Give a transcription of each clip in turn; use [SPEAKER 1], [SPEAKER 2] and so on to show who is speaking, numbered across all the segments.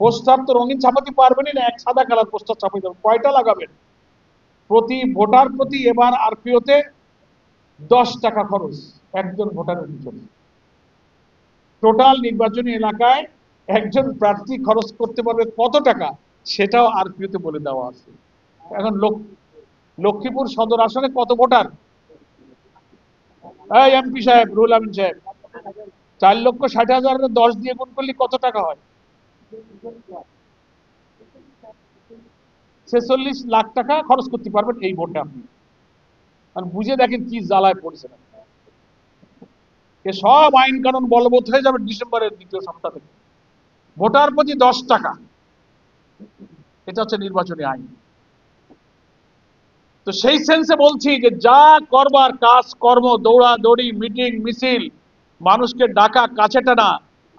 [SPEAKER 1] Poster তো রঙিন ছাপাতে পারবেনই না, এক সাদা কালার পোস্টার ছাপাতে হবে, কয়টা লাগাবেন? প্রতি ভোটার প্রতি এবার আরপিওতে 10 টাকা খরচ একজন ভোটারের পিছনে। টোটাল নির্বাচনী এলাকায় একজন প্রার্থী খরচ করতে পারবে কত টাকা, সেটাও আরপিওতে বলে দেওয়া আছে। এখন লক্ষ্মীপুর সদর আসনে কত ভোটার? এই এমপি সাহেব, রুহুল আমিন সাহেব, 4,60,000 10 দিয়ে গুণ করলে কত টাকা হয়? 46 লাখ টাকা খরচ করতে পারবেন এই ভোটে আপনি। আর বুঝে দেখেন কি জ্বালায় পড়েছেন। সব আইন কানুন বলবৎ হয়ে যাবে ডিসেম্বরের দ্বিতীয় সপ্তাহ থেকে। ভোটার প্রতি 10 টাকা, এটা হচ্ছে নির্বাচনী আইন। তো সেই সেন্সে বলছি যে যা করবার কাজ কর্ম, দৌড়াদৌড়ি, মিটিং মিছিল, মানুষকে ডাকা, কাছে টানা,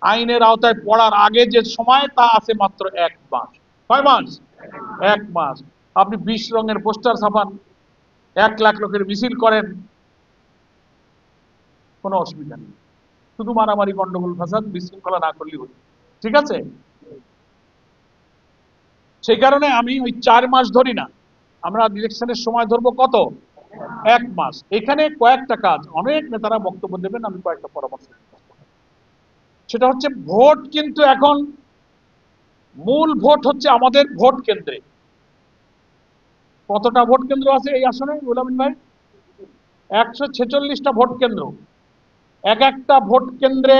[SPEAKER 1] আইনের আওতায় পড়ার আগে যে সময় তা আছে মাত্র 1 মাস। 6 মাস, 1 মাস। আপনি 20 রঙের পোস্টার ছাপান, 1 লাখ লোকের মিছিল করেন, কোনো অসুবিধা নেই। শুধু মারামারি, গন্ডগোল, ফাসাদ, বিশৃঙ্খলা না করলেই হতো। ঠিক আছে? সেই কারণে আমি ওই 4 মাস ধরি না, আমরা ইলেকশনের সময় ধরবো কত? 1 মাস। এখানে কয়েকটা কাজ, অনেক নেতারা বক্তব্য দেবেন, আমি কয়েকটা পরামর্শ। সেটা হচ্ছে ভোট কিন্তু এখন মূল ভোট হচ্ছে আমাদের ভোট কেন্দ্রে। কতটা ভোট কেন্দ্র আছে এই আসনে রুহুল ভাই? 146টা ভোট কেন্দ্র। এক একটা ভোট কেন্দ্রে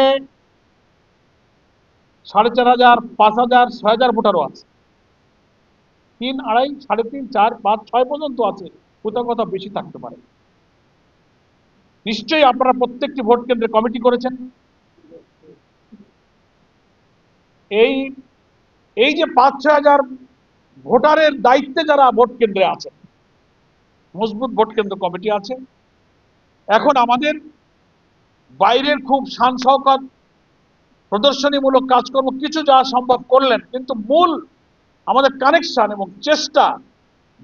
[SPEAKER 1] 4,500, 5,000, 6,000 ভোটারও আছে। 3, 2.5, 3.5, 4, 5, 6 পর্যন্ত আছে, কোথাও কোথাও বেশি থাকতে পারে। নিশ্চয়ই আপনারা প্রত্যেকটি ভোট কেন্দ্রে কমিটি করেছেন। এই এই যে 5-6 হাজার ভোটারের দায়িত্বে যারা ভোট কেন্দ্রে আছেন, মজবুত ভোট কেন্দ্র কমিটি আছে। এখন আমাদের বাইরের খুব শান শওকত, প্রদর্শনীমূলক কাজকর্ম কিছু যা সম্ভব করলেন, কিন্তু মূল আমাদের কানেকশন এবং চেষ্টা,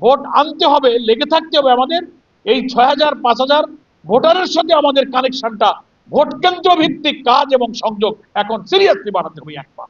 [SPEAKER 1] ভোট আনতে হবে, লেগে থাকতে হবে আমাদের এই 6,000, 5,000 ভোটারের সাথে আমাদের কানেকশনটা ভোট কেন্দ্র ভিত্তিক কাজ এবং সংযোগ এখন সিরিয়াসলি বাড়াতে হবে একবার।